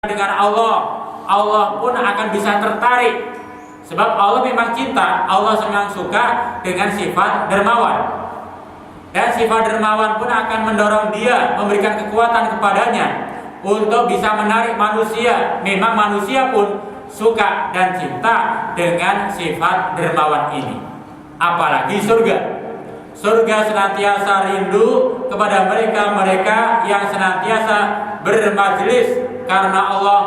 dengan Allah, Allah pun akan bisa tertarik. Sebab Allah memang cinta, Allah memang suka dengan sifat dermawan. Dan sifat dermawan pun akan mendorong dia, memberikan kekuatan kepadanya untuk bisa menarik manusia. Memang manusia pun suka dan cinta dengan sifat dermawan ini. Apalagi surga. Surga senantiasa rindu kepada mereka-mereka yang senantiasa bermajelis karena Allah,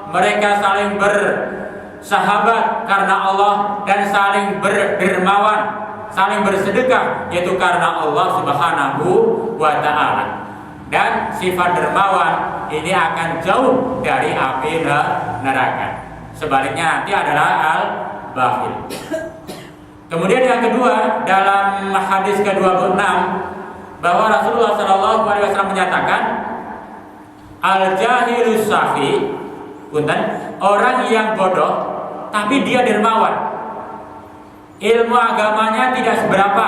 mereka saling bersahabat karena Allah, dan saling berdermawan, saling bersedekah, yaitu karena Allah Subhanahu wa Ta'ala. Dan sifat dermawan ini akan jauh dari api neraka. Sebaliknya nanti adalah al-bakhil. Kemudian yang kedua, dalam hadis ke-26 bahwa Rasulullah SAW menyatakan al-jahilus safi, orang yang bodoh tapi dia dermawan. Ilmu agamanya tidak seberapa,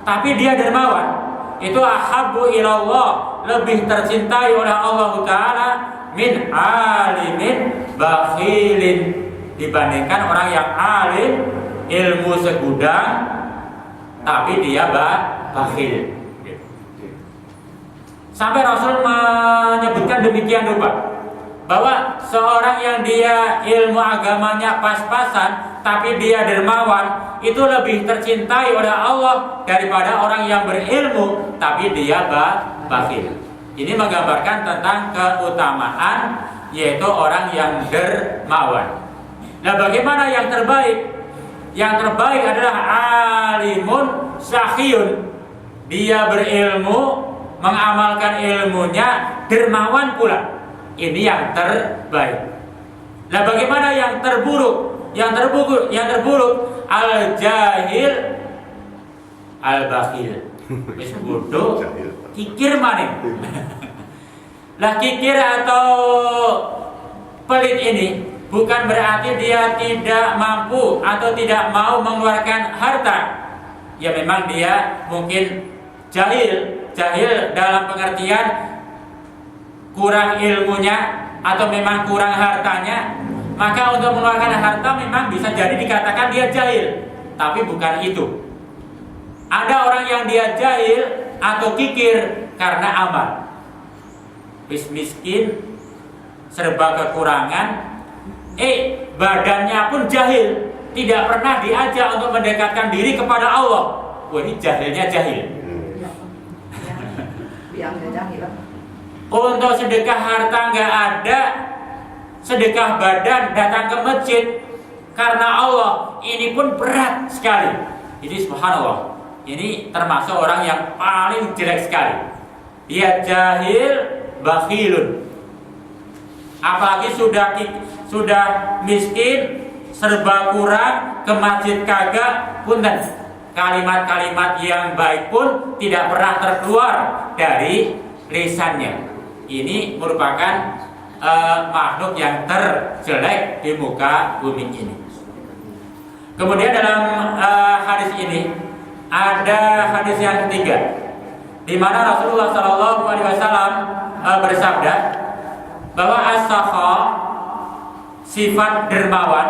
tapi dia dermawan. Itu ahabbu ilallah, lebih tercintai oleh Allah Ta'ala min alimin bakhilin, dibandingkan orang yang alim, ilmu segudang tapi dia bakhil. Sampai Rasul menyebutkan demikian rupa, bahwa seorang yang dia ilmu agamanya pas-pasan tapi dia dermawan itu lebih tercintai oleh Allah daripada orang yang berilmu tapi dia bakhil. Ini menggambarkan tentang keutamaan yaitu orang yang dermawan. Nah, bagaimana yang terbaik? Yang terbaik adalah alimun sakhiyun. Dia berilmu, mengamalkan ilmunya, dermawan pula. Ini yang terbaik. Nah, bagaimana yang terburuk? Yang terburuk al-jahil al-bakhil. Wis bodoh, kikir maning. Lah, kikir atau pelit ini bukan berarti dia tidak mampu atau tidak mau mengeluarkan harta. Ya, memang dia mungkin jahil dalam pengertian kurang ilmunya atau memang kurang hartanya. Maka untuk mengeluarkan harta memang bisa jadi dikatakan dia jahil, tapi bukan itu. Ada orang yang dia jahil atau kikir karena amal. Miskin, serba kekurangan, badannya pun jahil, tidak pernah diajak untuk mendekatkan diri kepada Allah. Wah, ini jahilnya jahil. Untuk sedekah harta nggak ada, sedekah badan datang ke masjid karena Allah, ini pun berat sekali. Ini subhanallah, ini termasuk orang yang paling jelek sekali. Dia jahil, bakhilun. Apalagi sudah miskin, serba kurang, ke masjid kagak, punten. Kalimat-kalimat yang baik pun tidak pernah terkeluar dari lisannya. Ini merupakan makhluk yang terjelek di muka bumi ini. Kemudian dalam hadis ini ada hadis yang ketiga, di mana Rasulullah SAW bersabda bahwa as-sakha, sifat dermawan.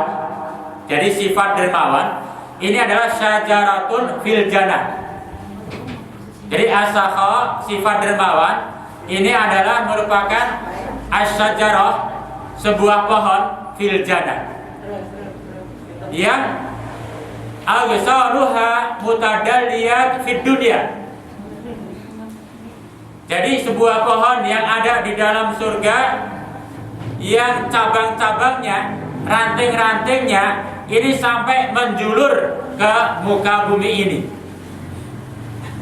Jadi sifat dermawan ini adalah syajaratun fil jannah. Jadi as-sakha, sifat dermawan ini adalah merupakan asyajarah, sebuah pohon fil jannah yang agsaruha mutadalliyat fid dunya. Jadi sebuah pohon yang ada di dalam surga yang cabang-cabangnya, ranting-rantingnya ini sampai menjulur ke muka bumi ini.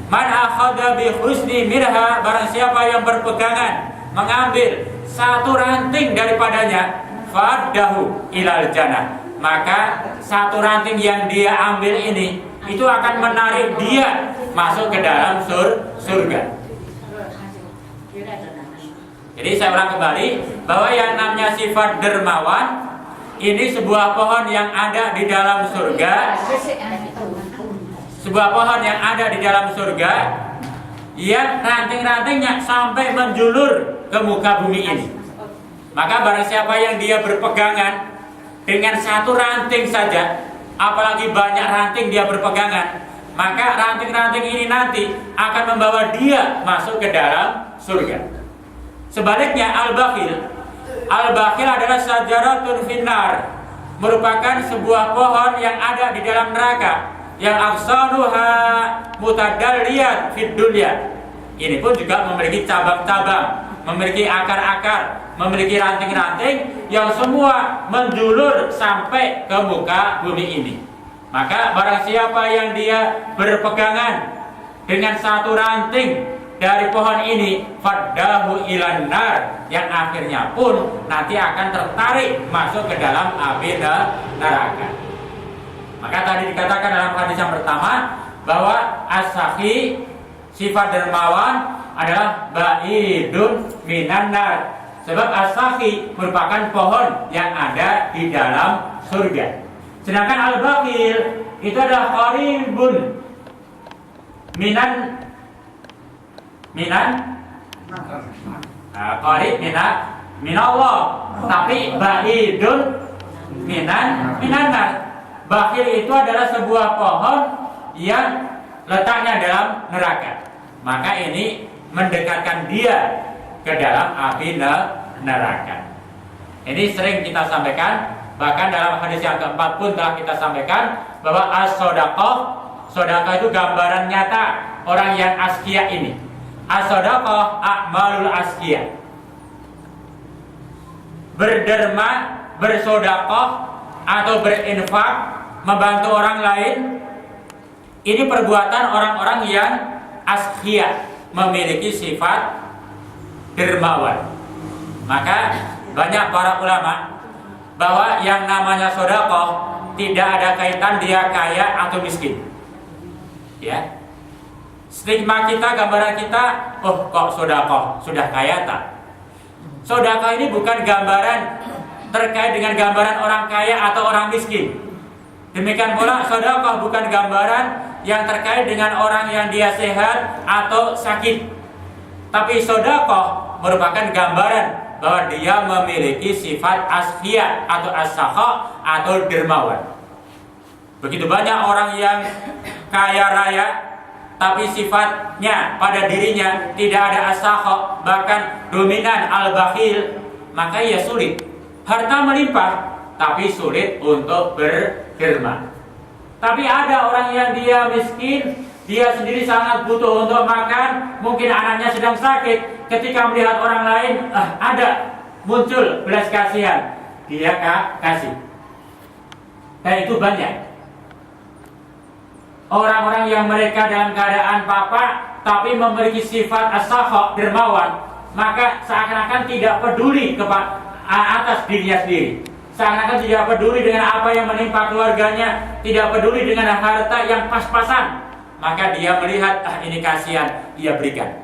Man akhadha bi husni mirha, barang siapa yang berpegangan mengambil satu ranting daripadanya, fadahu ilal jannah, maka satu ranting yang dia ambil ini itu akan menarik dia masuk ke dalam surga. Jadi saya ulang kembali bahwa yang namanya sifat dermawan ini sebuah pohon yang ada di dalam surga. Sebuah pohon yang ada di dalam surga yang ranting-rantingnya sampai menjulur ke muka bumi ini. Maka barang siapa yang dia berpegangan dengan satu ranting saja, apalagi banyak ranting dia berpegangan, maka ranting-ranting ini nanti akan membawa dia masuk ke dalam surga. Sebaliknya al-bakhil adalah syajaratun finnar, merupakan sebuah pohon yang ada di dalam neraka, yang aksanuha mutadalliyat fid dunya. Ini pun juga memiliki cabang-cabang, memiliki akar-akar, memiliki ranting-ranting yang semua menjulur sampai ke muka bumi ini. Maka barang siapa yang dia berpegangan dengan satu ranting dari pohon ini, faddahu ilan nar, yang akhirnya pun nanti akan tertarik masuk ke dalam api neraka. Maka tadi dikatakan dalam hadis yang pertama bahwa as-sakhi, sifat dermawan, adalah ba'idun minan nar. Sebab as-sakhi merupakan pohon yang ada di dalam surga. Sedangkan al-bakhil itu adalah qaribun qarib minallah, tapi ba'idun minan nar. Bakhil itu adalah sebuah pohon yang letaknya dalam neraka. Maka ini mendekatkan dia ke dalam api neraka. Ini sering kita sampaikan, bahkan dalam hadis yang keempat pun telah kita sampaikan bahwa as-sodaqah, sodaqah itu gambaran nyata orang yang askia ini. As-sodaqah a'malul askia. Berderma, bersodaqah atau berinfak, membantu orang lain, ini perbuatan orang-orang yang askia, memiliki sifat dermawan. Maka banyak para ulama bahwa yang namanya sedekah tidak ada kaitan dia kaya atau miskin. Ya. Stigma kita, gambaran kita, oh kok sedekah sudah kaya tak? Sedekah ini bukan gambaran terkait dengan gambaran orang kaya atau orang miskin. Demikian pula sedekah bukan gambaran yang terkait dengan orang yang dia sehat atau sakit. Tapi sedekah merupakan gambaran bahwa dia memiliki sifat asfiyah atau as-sakha atau dermawan. Begitu banyak orang yang kaya raya tapi sifatnya pada dirinya tidak ada as-sakha, bahkan dominan al-bakhil, maka ia sulit. Harta melimpah tapi sulit untuk berderma. Tapi ada orang yang dia miskin, dia sendiri sangat butuh untuk makan, mungkin anaknya sedang sakit, ketika melihat orang lain ada muncul belas kasihan, dia kasih. Dan itu banyak orang-orang yang mereka dalam keadaan papa tapi memiliki sifat as-sakha, dermawan, maka seakan-akan tidak peduli kepada atas dirinya sendiri, seakan-akan tidak peduli dengan apa yang menimpa keluarganya, tidak peduli dengan harta yang pas-pasan, maka dia melihat ini kasihan, dia berikan.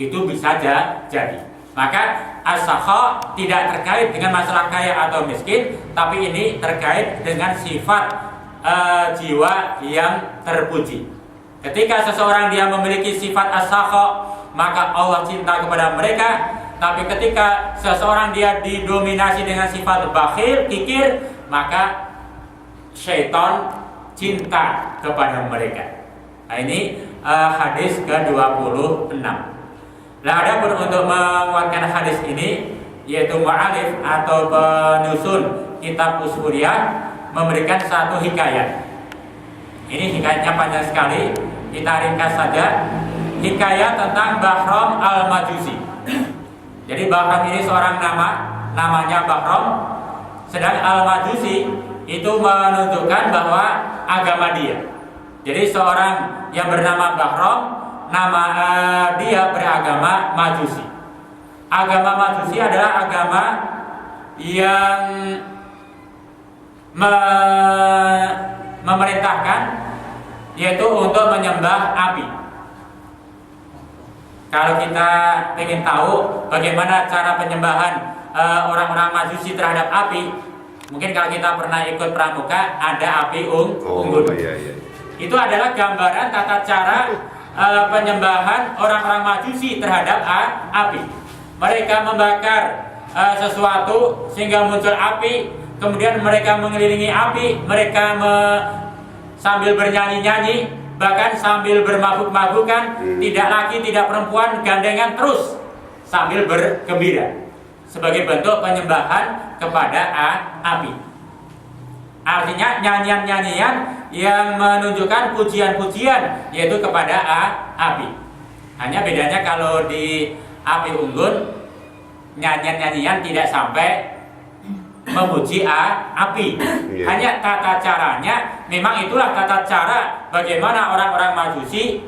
Itu bisa jadi. Maka as-sakha tidak terkait dengan masalah kaya atau miskin, tapi ini terkait dengan sifat jiwa yang terpuji. Ketika seseorang dia memiliki sifat as-sakha, maka Allah cinta kepada mereka. Tapi ketika seseorang dia didominasi dengan sifat bakhil, kikir, maka syaitan cinta kepada mereka. Nah, ini hadis ke-26. Nah, ada pun untuk menguatkan hadis ini, yaitu mu'alif atau penyusun kitab Usuliyah memberikan satu hikayat. Ini hikayatnya panjang sekali, kita ringkas saja. Hikayat tentang Bahram al-Majusi. Jadi Bahram ini seorang namanya Bahram, sedang al-Majusi itu menunjukkan bahwa agama dia. Jadi seorang yang bernama Bahram, dia beragama Majusi. Agama Majusi adalah agama yang memerintahkan, yaitu untuk menyembah api. Kalau kita ingin tahu bagaimana cara penyembahan orang-orang Majusi terhadap api, mungkin kalau kita pernah ikut pramuka, ada api unggun. Iya. Itu adalah gambaran tata cara penyembahan orang-orang Majusi terhadap api. Mereka membakar sesuatu sehingga muncul api, kemudian mereka mengelilingi api, mereka sambil bernyanyi-nyanyi, bahkan sambil bermabuk-mabukan, tidak laki tidak perempuan, gandengan terus sambil bergembira sebagai bentuk penyembahan kepada api. Artinya nyanyian-nyanyian yang menunjukkan pujian-pujian yaitu kepada api. Hanya bedanya kalau di api unggun nyanyian-nyanyian tidak sampai memuji api. Hanya tata caranya memang itulah tata cara bagaimana orang-orang Majusi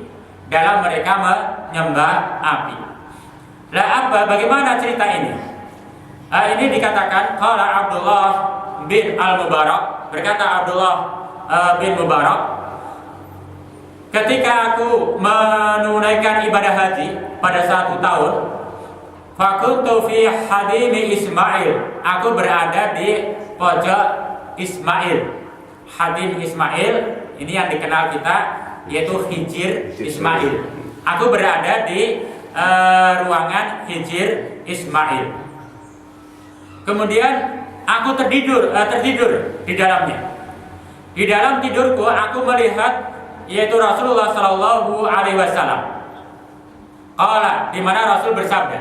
dalam mereka menyembah api. Lah bagaimana cerita ini? Ini dikatakan qala Abdullah bin Al-Mubarak, berkata Abdullah bin Mubarak, ketika aku menunaikan ibadah haji pada 1 tahun, fakuntu fi hadimi Ismail, aku berada di pojok Ismail. Hadim Ismail ini yang dikenal kita yaitu Hijir Ismail. Aku berada di ruangan Hijir Ismail. Kemudian aku tertidur di dalamnya. Di dalam tidurku aku melihat yaitu Rasulullah Shallallahu Alaihi Wasallam. Qala, di mana Rasul bersabda,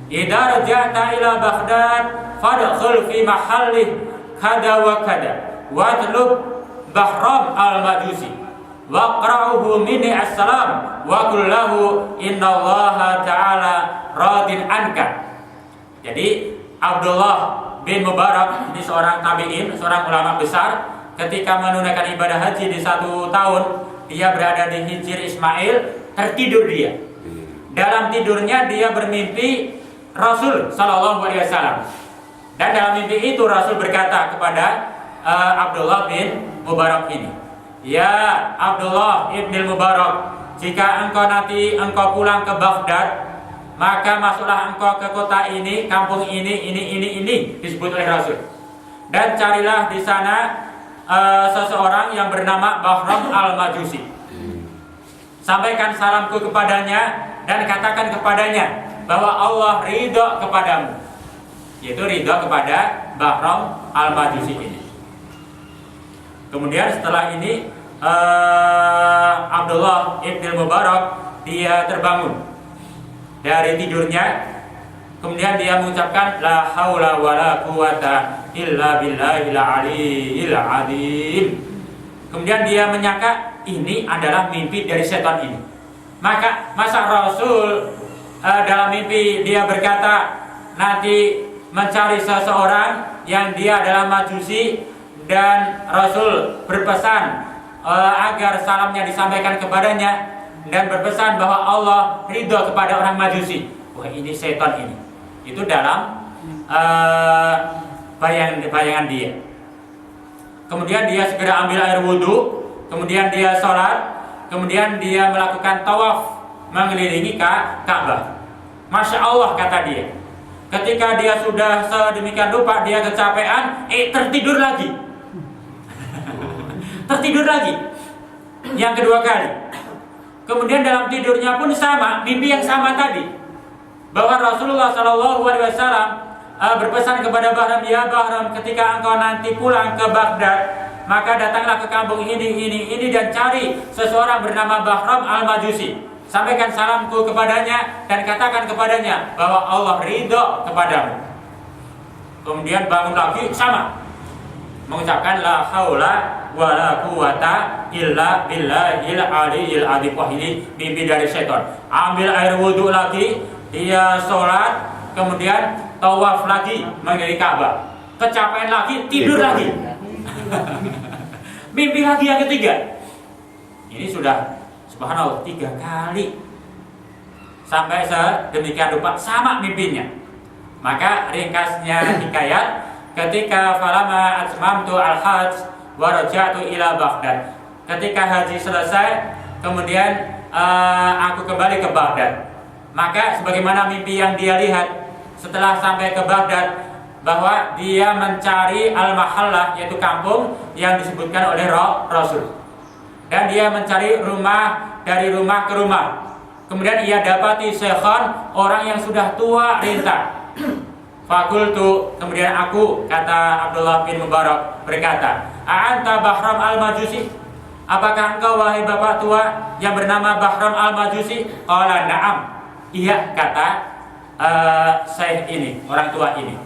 "Idza raja'ta ila Baghdad fadkhul fi mahallih kada wa kada watlub Bahram al-Majusi waqra'uhu minni assalam wa qul lahu innallaha ta'ala radin anka." Jadi Abdullah bin Mubarak ini seorang tabi'in, seorang ulama besar. Ketika menunaikan ibadah haji di 1 tahun, dia berada di Hijir Ismail, tertidur dia. Dalam tidurnya dia bermimpi Rasul Sallallahu Alaihi Wasallam. Dan dalam mimpi itu Rasul berkata kepada Abdullah bin Mubarak ini, "Ya Abdullah ibn Mubarak, jika engkau nanti pulang ke Baghdad, maka masuklah engkau ke kota ini, kampung ini disebut oleh Rasul. Dan carilah di sana seseorang yang bernama Bahram al-Majusi. Sampaikan salamku kepadanya dan katakan kepadanya bahwa Allah ridho kepadamu." Yaitu ridho kepada Bahram al-Majusi ini. Kemudian setelah ini Abdullah ibn Mubarak dia terbangun dari tidurnya, kemudian dia mengucapkan la haula wala quwata illa billahil aliyil azim. Kemudian dia menyangka ini adalah mimpi dari setan ini. Maka masa Rasul dalam mimpi dia berkata nanti mencari seseorang yang dia adalah Majusi, dan Rasul berpesan agar salamnya disampaikan kepadanya dan berpesan bahwa Allah ridho kepada orang Majusi. Wah, ini setan ini. Itu dalam bayangan dia. Kemudian dia segera ambil air wudhu, kemudian dia sholat, kemudian dia melakukan tawaf mengelilingi Ka'bah. Masya Allah, kata dia. Ketika dia sudah sedemikian rupa, dia kecapean, tertidur lagi. Tertidur lagi. Yang kedua kali. Kemudian dalam tidurnya pun sama, mimpi yang sama tadi, bahwa Rasulullah Shallallahu Alaihi Wasallam berpesan kepada Bahram, "Ya Bahram, ketika engkau nanti pulang ke Baghdad, maka datanglah ke kampung ini dan cari seseorang bernama Bahram al-Majusi. Sampaikan salamku kepadanya dan katakan kepadanya bahwa Allah ridho kepadamu." Kemudian bangun lagi sama, mengucapkan la haula wala quwata illa billahil aliyil azim. Wah, ini mimpi dari setan. Ambil air wudhu lagi, dia sholat, kemudian tawaf lagi mengelilingi Ka'bah. Kecapean lagi, tidur lagi. Mimpi lagi yang ketiga. Ini sudah subhanallah 3 kali. Sampai sedemikian rupa sama mimpinya. Maka ringkasnya hikayat, ketika falama atmamtu al-hajj wa raja'tu ila Baghdad. Ketika haji selesai, kemudian aku kembali ke Baghdad. Maka sebagaimana mimpi yang dia lihat setelah sampai ke Baghdad, bahwa dia mencari al-mahallah, yaitu kampung yang disebutkan oleh Rasul. Dan dia mencari rumah dari rumah ke rumah. Kemudian ia dapati syekhon, orang yang sudah tua renta. Fakultu, kemudian aku, kata Abdullah bin Mubarak berkata, A'anta Bahram al-Majusi? Apakah engkau wahai bapak tua yang bernama Bahram al-Majusi? Qala na'am. Iya, kata Syekh ini, orang tua ini.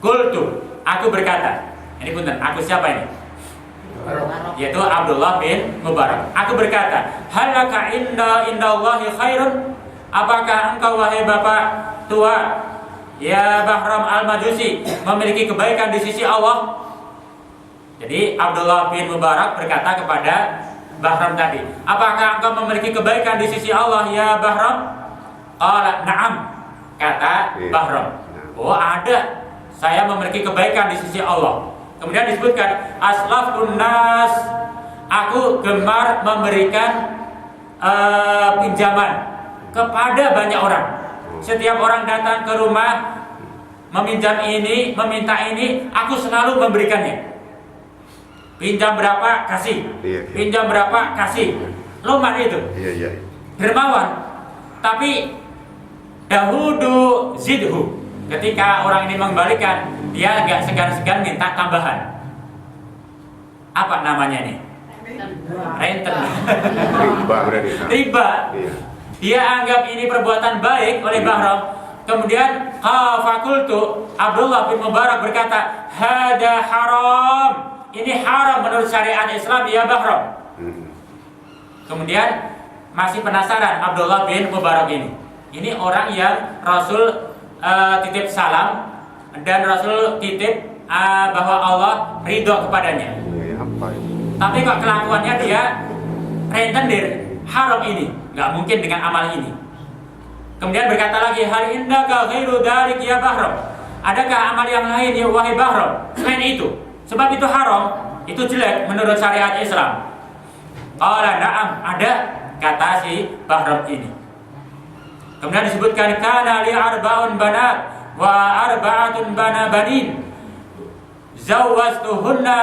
Qultu, aku berkata, ini punten, aku siapa ini? Yaitu Abdullah bin Mubarak. Aku berkata, halaka indallahi khairun? Apakah engkau wahai bapak tua ya Bahram al-Majusi memiliki kebaikan di sisi Allah? Jadi Abdullah bin Mubarak berkata kepada Bahram tadi, apakah engkau memiliki kebaikan di sisi Allah ya Bahram? Qala na'am, kata Bahram. Oh ada, saya memiliki kebaikan di sisi Allah. Kemudian disebutkan aslafun nas, aku gemar memberikan pinjaman kepada banyak orang. Setiap orang datang ke rumah meminjam ini, meminta ini, aku selalu memberikannya. Pinjam berapa kasih, pinjam berapa kasih. Luman itu, dermawan. Tapi dahudu zidhu, ketika orang ini mengembalikan, dia agak segan-segan minta tambahan. Apa namanya ini? Renten. Riba. Dia anggap ini perbuatan baik oleh Bahram. Kemudian fakultu, Abdullah bin Mubarak berkata, hada haram. Ini haram menurut syariat Islam ya Bahram. Kemudian masih penasaran Abdullah bin Mubarak ini. Ini orang yang Rasul titip salam dan Rasul titip bahwa Allah ridho kepadanya. Tapi kok kelakuannya dia rentenir, haram ini, nggak mungkin dengan amal ini. Kemudian berkata lagi, hal indaka ghairu dzalik ya Bahram? Adakah amal yang lain ya wahai Bahram selain itu? Sebab itu haram, itu jelek menurut syariat Islam. Qala na'am, ada, kata si Bahram ini. Kemudian disebutkan kana li arba'un banat wa arba'atun banin zawwaztuhunna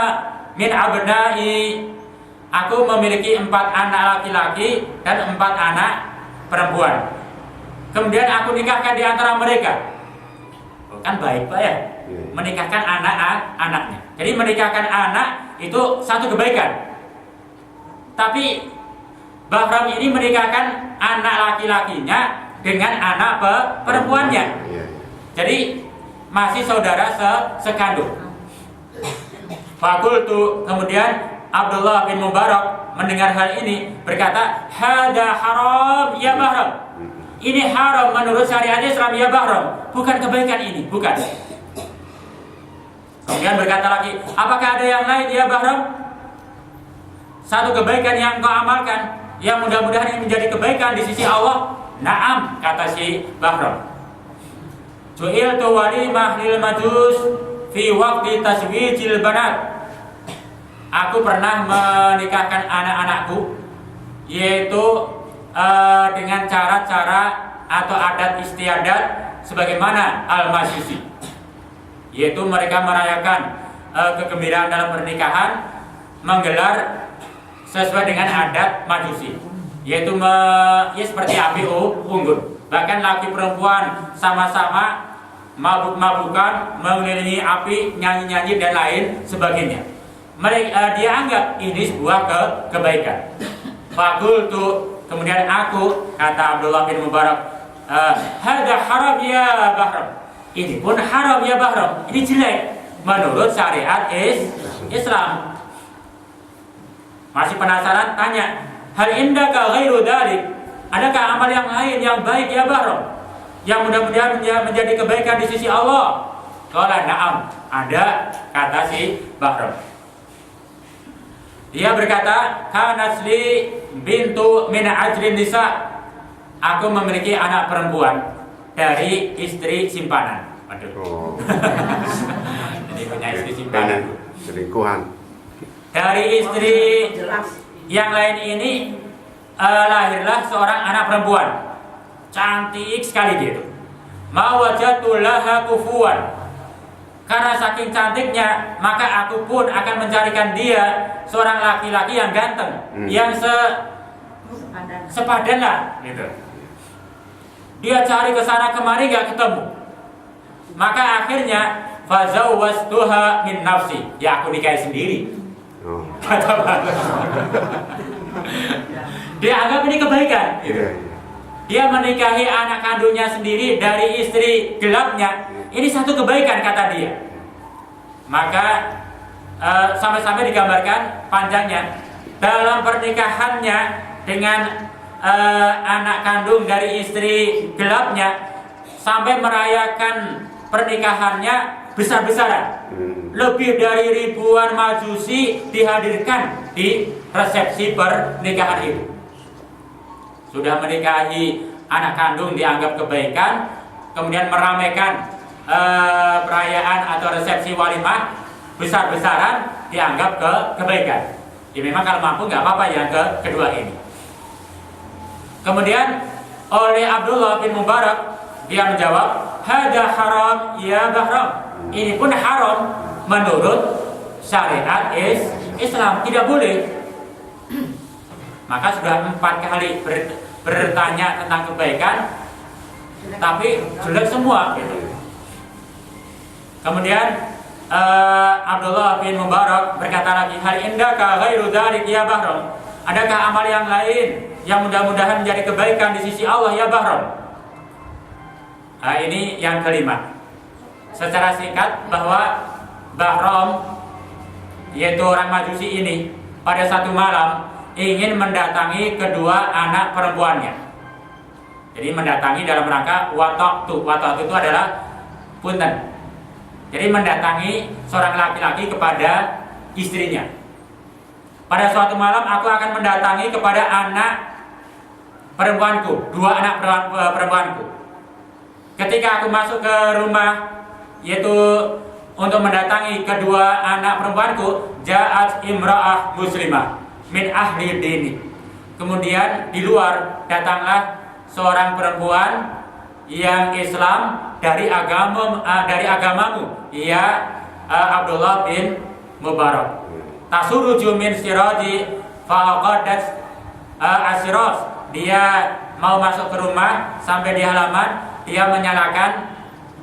min abna'i. Aku memiliki 4 anak laki-laki dan 4 anak perempuan. Kemudian aku nikahkan di antara mereka. Kan baik Pak ya, menikahkan anak-anaknya. Jadi menikahkan anak itu satu kebaikan. Tapi Bahram ini menikahkan anak laki-lakinya dengan anak perempuannya. Jadi masih saudara sekandung. Fakultu, kemudian Abdullah bin Mubarak mendengar hal ini berkata, hada haram ya Bahram. Ini haram menurut syariat Islam ya Bahram. Bukan kebaikan ini, bukan. Kemudian berkata lagi, apakah ada yang lain ya Bahram? Satu kebaikan yang kau amalkan yang mudah-mudahan menjadi kebaikan di sisi Allah? Naam, kata si Bahram. Ju'iltu walimah lil majus fi waqti taswijil banat. Aku pernah menikahkan anak-anakku, yaitu dengan cara-cara atau adat istiadat sebagaimana al-majusi, yaitu mereka merayakan kegembiraan dalam pernikahan, menggelar sesuai dengan adat majusi, yaitu ya seperti api unggun. Bahkan laki perempuan sama-sama mabuk-mabukan, mengelilingi api, nyanyi-nyanyi dan lain sebagainya. Mereka dia anggap ini sebuah kebaikan. Fakultu, kemudian aku, kata Abdullah bin Mubarak, hada haram ya Bahram. Ini pun haram ya Bahram. Ini jelek menurut syariat Islam. Masih penasaran, tanya, hal indaka ghairu dzalik? Adakah amal yang lain yang baik ya Bahram, yang mudah-mudahan menjadi kebaikan di sisi Allah? Qala na'am, ada, kata si Bahram. Dia berkata, kanasli bintu min ajrin nisa. Aku memiliki anak perempuan dari istri simpanan. Waduh. Jadi punya istri simpanan. Selingkuhan. Dari istri yang lain ini lahirlah seorang anak perempuan. Cantik sekali dia itu. Ma wajadtu laha kufuwan. Karena saking cantiknya, maka aku pun akan mencarikan dia seorang laki-laki yang ganteng, yang sepadan lah, gitu. Dia cari ke sana kemari gak ketemu. Maka akhirnya fazawwastuha min nafsi, ya aku nikahi sendiri. Kata bagus. Dia anggap ini kebaikan. Dia menikahi anak kandungnya sendiri dari istri gelapnya. Ini satu kebaikan kata dia. Maka sampai-sampai digambarkan panjangnya dalam pernikahannya dengan anak kandung dari istri gelapnya, sampai merayakan pernikahannya besar-besaran. Lebih dari ribuan majusi dihadirkan di resepsi pernikahan itu. Sudah menikahi anak kandung dianggap kebaikan, kemudian meramaikan perayaan atau resepsi walimah besar-besaran dianggap kebaikan. Ya memang kalau mampu nggak apa-apa yang kedua ini. Kemudian oleh Abdullah bin Mubarak, dia menjawab, hada haram ya Bahram. Ini pun haram menurut syariat Islam, tidak boleh. Maka sudah 4 kali bertanya tentang kebaikan, tapi sudah semua gitu. Kemudian Abdullah bin Mubarak berkata lagi, hal indaka ghairu dzalik ya Bahram, adakah amal yang lain yang mudah-mudahan menjadi kebaikan di sisi Allah ya Bahram? Ini yang kelima. Secara singkat bahwa Bahram, yaitu orang Majusi ini, pada satu malam ingin mendatangi kedua anak perempuannya. Jadi mendatangi dalam rangka watoktu. Watoktu itu adalah punten. Jadi mendatangi seorang laki-laki kepada istrinya. Pada suatu malam aku akan mendatangi kepada anak perempuanku, 2 anak perempuanku. Ketika aku masuk ke rumah, yaitu untuk mendatangi kedua anak perempuanku, ja'at imra'ah muslimah min ahli dini. Kemudian di luar datanglah seorang perempuan yang Islam dari agamamu, ya Abdullah bin Mubarak. Tasuruju min siraji faqadat asiros. Dia mau masuk ke rumah, sampai di halaman dia menyalakan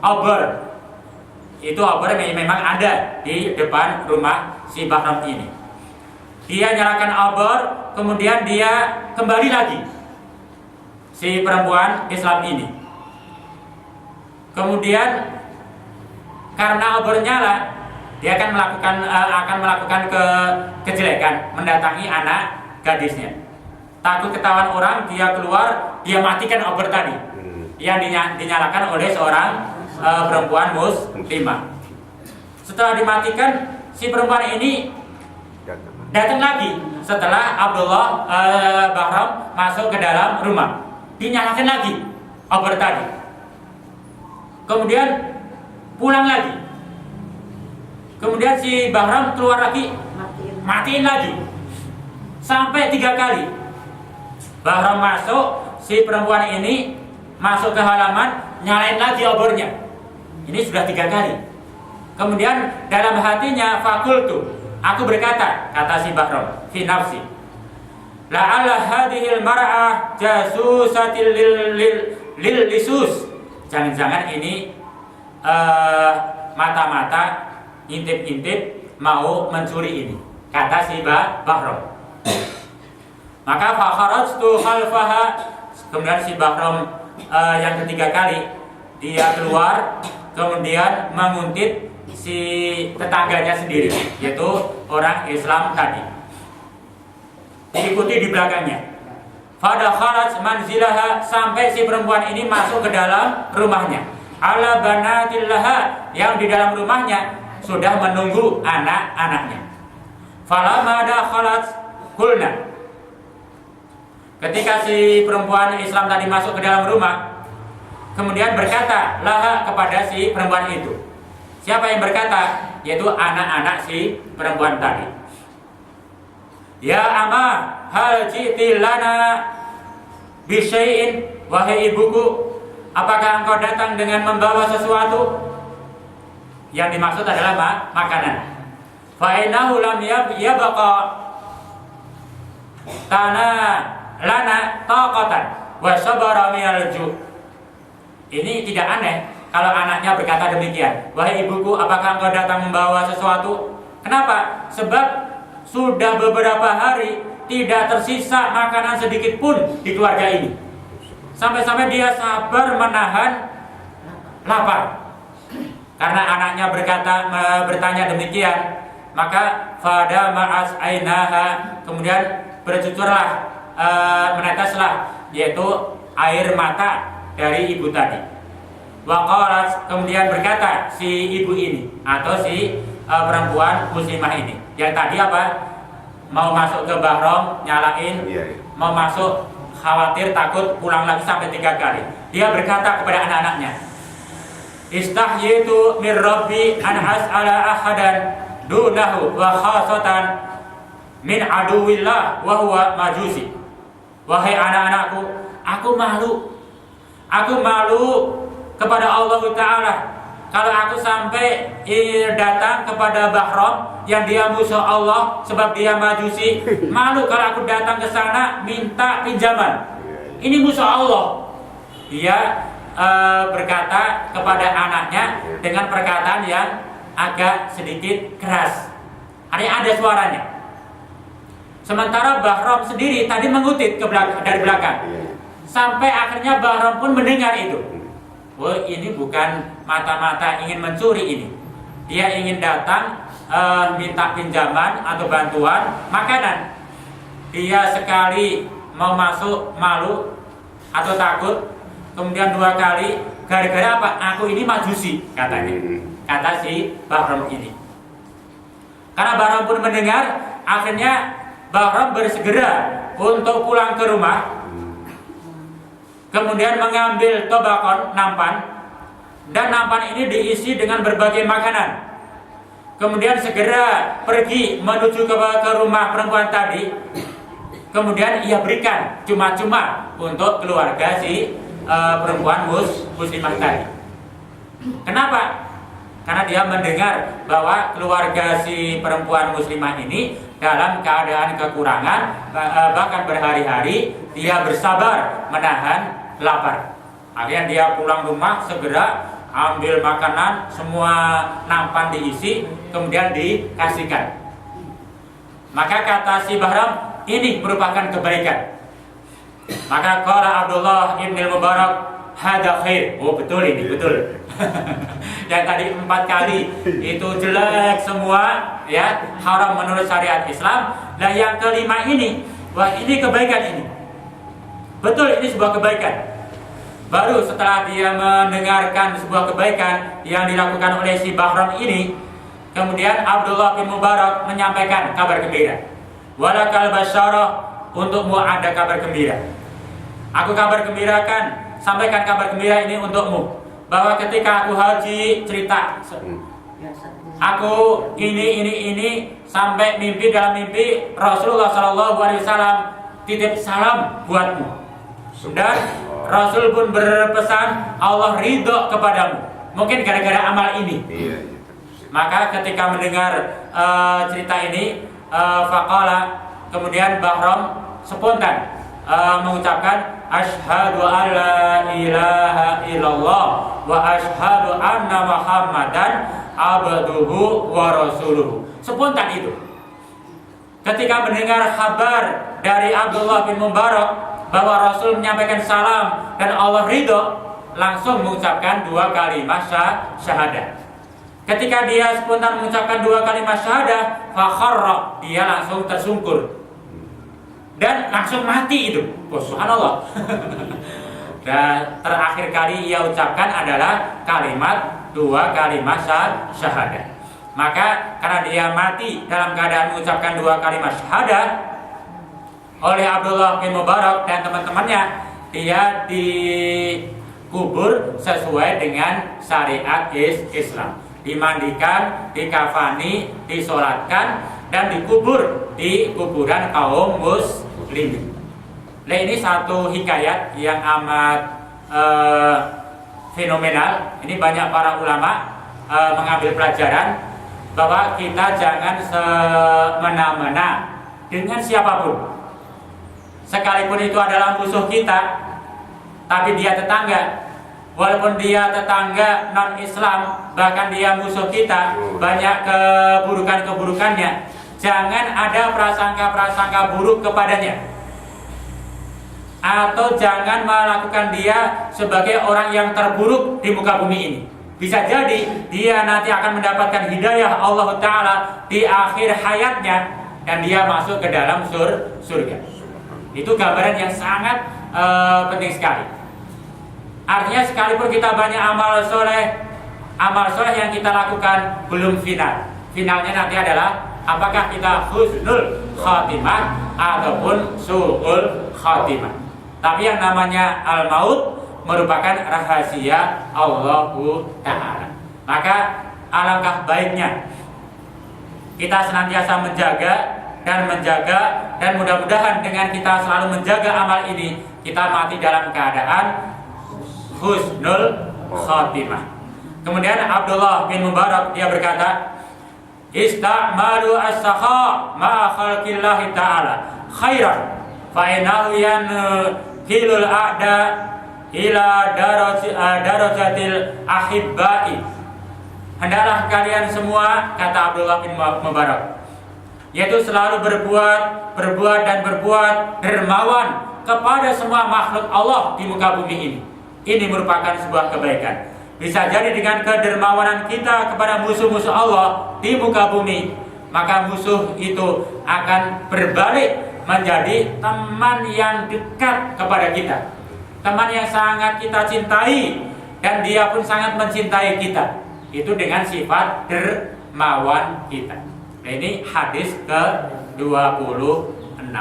obor. Itu obor memang ada di depan rumah si Bahram ini. Dia nyalakan obor, kemudian dia kembali lagi, si perempuan Islam ini. Kemudian karena obor nyala, dia akan melakukan kejelekan, mendatangi anak gadisnya. Takut ketahuan orang, dia keluar, dia matikan obor tadi yang dinyalakan oleh seorang perempuan muslimah. Setelah dimatikan, si perempuan ini datang lagi setelah Abdullah Bahram masuk ke dalam rumah, dinyalakan lagi obor tadi. Kemudian pulang lagi. Kemudian si Bahram keluar lagi, matiin lagi. Sampai 3 kali. Bahram masuk, si perempuan ini masuk ke halaman, nyalain lagi obornya. Ini sudah 3 kali. Kemudian dalam hatinya fakultu, aku berkata, kata si Bahram, fi nafsi, la'alla hadhil mar'ah jasusatil lil lisus. Jangan-jangan ini mata-mata intip-intip mau mencuri ini, kata si Bahram. Maka fakharajtu khalfaha. Kemudian si Bahram yang ketiga kali dia keluar, kemudian menguntit si tetangganya sendiri, yaitu orang Islam tadi, diikuti di belakangnya. Fada kharaj manzilaha, sampai si perempuan ini masuk ke dalam rumahnya. Ala banatillaha, yang di dalam rumahnya sudah menunggu anak-anaknya. Falamma dakhalat qulna, ketika si perempuan Islam tadi masuk ke dalam rumah, kemudian berkata laha, kepada si perempuan itu. Siapa yang berkata? Yaitu anak-anak si perempuan tadi. Ya ama, hal ji'ti lana bisyai'in, wahai ibuku, apakah engkau datang dengan membawa sesuatu? Yang dimaksud adalah makanan. Fa'inahu lam yabqa tana lana taqatan wa sabara minal ju'. Ini tidak aneh kalau anaknya berkata demikian, "Wahai ibuku, apakah engkau datang membawa sesuatu?" Kenapa? Sebab sudah beberapa hari tidak tersisa makanan sedikit pun di keluarga ini. Sampai-sampai dia sabar menahan lapar. Karena anaknya bertanya demikian, maka fada ma'as ainaha, kemudian bercucurlah, meneteslah, yaitu air mata dari ibu tadi. Waqalat, kemudian berkata si ibu ini atau si perempuan muslimah ini, yang tadi apa? Mau masuk ke Bahrom, nyalain, mau masuk, khawatir takut pulang lagi sampai 3 kali. Dia berkata kepada anak-anaknya, "Istahyitu mir rabbi an as'ala ahadan dunahu wa khasatan min aduwillah wa huwa majusi." Wahai anak-anakku, aku malu kepada Allah Ta'ala kalau aku sampai datang kepada Bahrom yang dia musuh Allah sebab dia majusi. Malu kalau aku datang ke sana minta pinjaman. Ini musuh Allah. Dia berkata kepada anaknya dengan perkataan yang agak sedikit keras. Ada suaranya. Sementara Bahrom sendiri tadi mengutit dari belakang. Sampai akhirnya Bahrom pun mendengar itu. Oh, ini bukan mata-mata ingin mencuri ini. Dia ingin datang minta pinjaman atau bantuan makanan. Dia sekali mau masuk malu atau takut, kemudian 2 kali gara-gara apa? Aku ini majusi, katanya. Kata si Bahram ini. Karena Bahram pun mendengar, akhirnya Bahram bersegera untuk pulang ke rumah. Kemudian mengambil tobakon, nampan, dan nampan ini diisi dengan berbagai makanan. Kemudian segera pergi menuju ke rumah perempuan tadi. Kemudian ia berikan cuma-cuma untuk keluarga si perempuan muslimah tadi. Kenapa? Karena dia mendengar bahwa keluarga si perempuan muslimah ini dalam keadaan kekurangan, bahkan berhari-hari dia bersabar menahan lapar. Akhirnya dia pulang rumah, segera ambil makanan, semua nampan diisi, kemudian dikasihkan. Maka kata si Bahram, ini merupakan kebaikan. Maka qala Abdullah ibn Mubarak, hada khair. Oh, betul ini, betul. Yang tadi 4 kali itu jelek semua, ya, haram menurut syariat Islam. Nah, yang kelima ini, wah, ini kebaikan ini. Betul, ini sebuah kebaikan. Baru setelah dia mendengarkan sebuah kebaikan yang dilakukan oleh si Bahram ini, kemudian Abdullah bin Mubarak menyampaikan kabar gembira. Walakal basyarah, untukmu ada kabar gembira. Aku kabar gembirakan, sampaikan kabar gembira ini untukmu, bahwa ketika aku haji, cerita aku ini sampai mimpi, dalam mimpi Rasulullah SAW titip salam buatmu. Dan Rasul pun berpesan Allah ridho kepadamu. Mungkin gara-gara amal ini. Maka ketika mendengar cerita ini, faqala, kemudian Bahram spontan mengucapkan asyhadu alla ilaha illallah wa asyhadu anna Muhammadan abduhu wa rasuluhu. Spontan itu. Ketika mendengar kabar dari Abdullah bin Mubarak bahwa Rasul menyampaikan salam dan Allah ridho, langsung mengucapkan 2 kalimat syahadah. Ketika dia spontan mengucapkan 2 kalimat syahadah, fakharra, dia langsung tersungkur dan langsung mati itu. Oh, subhanallah. Dan terakhir kali ia ucapkan adalah kalimat 2 kalimat syahadah. Maka karena dia mati dalam keadaan mengucapkan 2 kalimat syahadah oleh Abdullah bin Mubarak dan teman-temannya, dia dikubur sesuai dengan syariat Islam. Dimandikan, dikafani, disolatkan, dan dikubur di kuburan kaum muslimin. Nah, ini satu hikayat yang amat fenomenal. Ini banyak para ulama mengambil pelajaran bahwa kita jangan semena-mena dengan siapapun. Sekalipun itu adalah musuh kita, tapi dia tetangga, walaupun dia tetangga non-Islam, bahkan dia musuh kita, banyak keburukan-keburukannya, jangan ada prasangka-prasangka buruk kepadanya, atau jangan melakukan dia sebagai orang yang terburuk di muka bumi ini. Bisa jadi dia nanti akan mendapatkan hidayah Allah Ta'ala di akhir hayatnya, dan dia masuk ke dalam surga. Itu gambaran yang sangat penting sekali. Artinya sekalipun kita banyak amal soleh yang kita lakukan belum final. Finalnya nanti adalah apakah kita husnul khatimah ataupun su'ul khatimah. Tapi yang namanya al-maut merupakan rahasia Allah Ta'ala. Maka alangkah baiknya kita senantiasa menjaga, dan mudah-mudahan dengan kita selalu menjaga amal ini, kita mati dalam keadaan husnul khatimah. Kemudian Abdullah bin Mubarak dia berkata, "Ista'malu as-sakha ma'a khalqillahi ta'ala khairan fa innahu yanqilul a'da ila darajatil ahibbai." Hendaklah kalian semua, kata Abdullah bin Mubarak, yaitu selalu berbuat dermawan kepada semua makhluk Allah di muka bumi ini. Ini merupakan sebuah kebaikan. Bisa jadi dengan kedermawanan kita kepada musuh-musuh Allah di muka bumi, maka musuh itu akan berbalik menjadi teman yang dekat kepada kita, teman yang sangat kita cintai, dan dia pun sangat mencintai kita. Itu dengan sifat dermawan kita. Nah, ini hadis ke-26.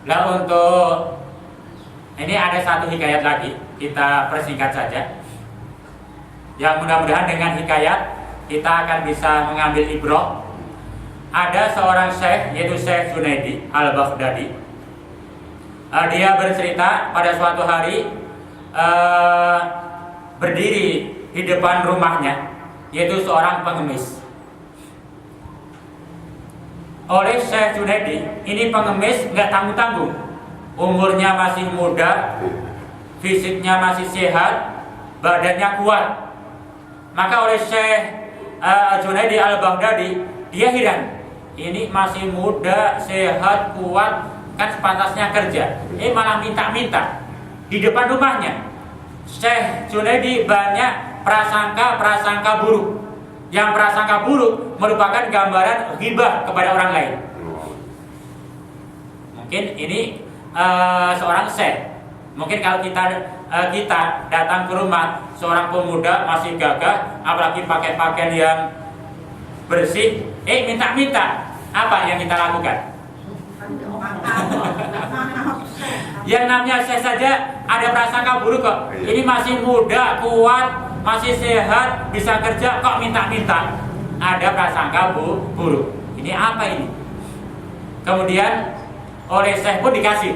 Nah, untuk ini ada satu hikayat lagi, kita persingkat saja. Yang mudah-mudahan dengan hikayat kita akan bisa mengambil ibrah. Ada seorang syekh, yaitu Syekh Junaidi Al-Baghdadi. Dia bercerita pada suatu hari berdiri di depan rumahnya, yaitu seorang pengemis. Oleh Syekh Junaidi, ini pengemis nggak tanggung-tanggung, umurnya masih muda, fisiknya masih sehat, badannya kuat. Maka oleh Syekh Junaidi Al-Baghdadi, dia heran, ini masih muda, sehat, kuat, kan sepantasnya kerja, malah minta-minta di depan rumahnya. Syekh Junaidi banyak prasangka buruk. Yang prasangka buruk merupakan gambaran ghibah kepada orang lain. Mungkin ini seorang syekh. Mungkin kalau kita datang ke rumah seorang pemuda masih gagah, apalagi pakai pakaian yang bersih, minta-minta, apa yang kita lakukan? Yang namanya syekh saja ada prasangka buruk kok. Ini masih muda, kuat, masih sehat, bisa kerja, kok minta-minta. Ada prasangka buruk. Ini apa ini? Kemudian oleh syekh pun dikasih,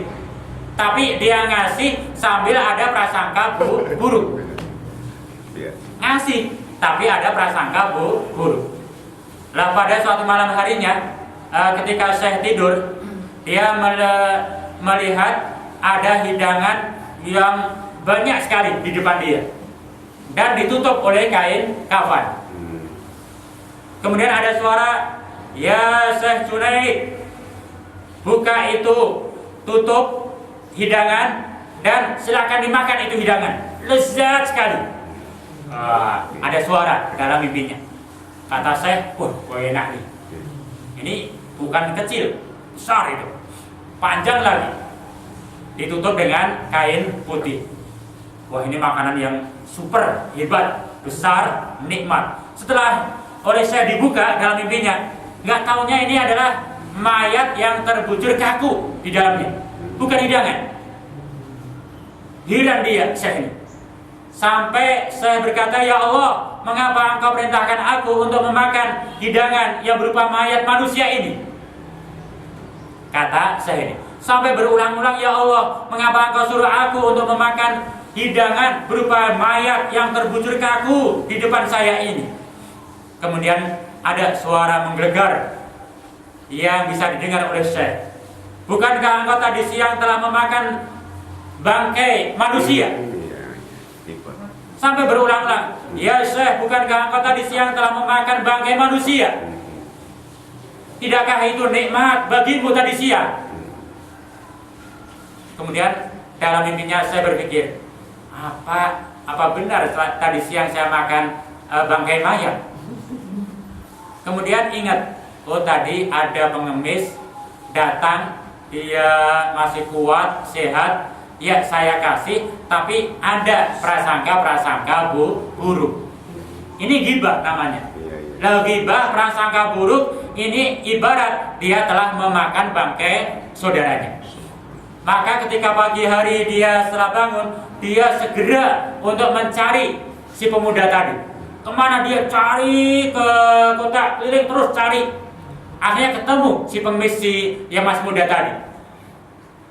tapi dia ngasih sambil ada prasangka buruk. Ngasih, tapi ada prasangka buruk. Lah pada suatu malam harinya, ketika syekh tidur, dia melihat ada hidangan yang banyak sekali di depan dia, dan ditutup oleh kain kafan. Kemudian ada suara, "Ya Syekh Junaid, buka itu, tutup hidangan, dan silakan dimakan itu hidangan. Lezat sekali." Ada suara dalam mimpinya. Kata Syekh, "Wah, enak nih. Ini bukan kecil, besar itu, panjang lagi, ditutup dengan kain putih. Wah, ini makanan yang super, hebat, besar, nikmat." Setelah oleh saya dibuka dalam mimpinya, nggak taunya ini adalah mayat yang terbujur kaku di dalamnya, bukan hidangan. Heran dia, Syekh ini. Sampai saya berkata, "Ya Allah, mengapa Engkau perintahkan aku untuk memakan hidangan yang berupa mayat manusia ini?" Kata Syekh ini. Sampai berulang-ulang, "Ya Allah, mengapa Engkau suruh aku untuk memakan hidangan berupa mayat yang terbujur kaku di depan saya ini?" Kemudian ada suara menggelegar yang bisa didengar oleh Syekh. "Bukankah engkau tadi siang telah memakan bangkai manusia?" Sampai berulang-ulang, ya Syekh, bukankah engkau tadi siang telah memakan bangkai manusia? Tidakkah itu nikmat bagimu tadi siang? Kemudian dalam mimpinya saya berpikir, apa benar tadi siang saya makan bangkai mayat? Kemudian ingat, oh tadi ada pengemis datang, dia masih kuat, sehat, ya saya kasih, tapi ada prasangka buruk. Ini ghibah namanya. Lalu ghibah, prasangka buruk, ini ibarat dia telah memakan bangkai saudaranya. Maka ketika pagi hari dia setelah bangun, dia segera untuk mencari si pemuda tadi. Kemana dia cari, ke kota keliling terus cari. Akhirnya ketemu si pengemis yang masih muda tadi.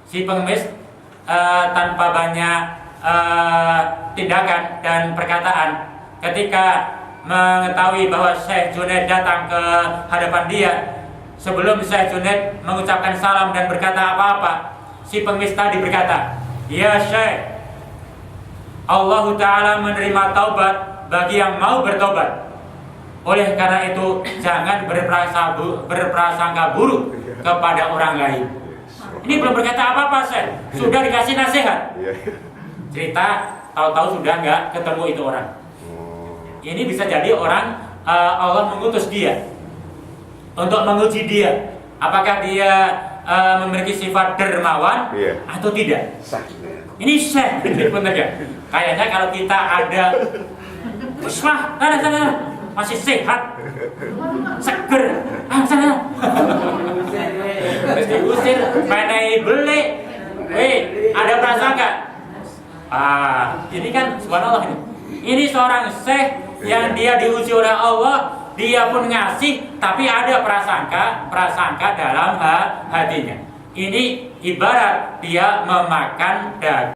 Si pengemis tanpa banyak tindakan dan perkataan, ketika mengetahui bahwa Syekh Junaid datang ke hadapan dia, sebelum Syekh Junaid mengucapkan salam dan berkata apa-apa, si pengemis tadi berkata, ya Syekh, Allah Ta'ala menerima taubat bagi yang mau bertobat. Oleh karena itu jangan berprasangka buruk kepada orang lain. Ini belum berkata apa-apa, Syekh, sudah dikasih nasihat. Cerita tahu-tahu sudah nggak ketemu itu orang. Ini bisa jadi orang Allah mengutus dia untuk menguji dia, apakah dia memiliki sifat dermawan atau tidak. Ini Syekh benar ya. Kayaknya kalau kita ada Pusmah, sana masih sehat, seger, sana terus diusir, penai beli, ada prasangka. Ini kan subhanallah ini. Ini seorang Syekh yang dia diuji oleh Allah, dia pun ngasih, tapi ada prasangka dalam hatinya. Ini ibarat dia memakan daging.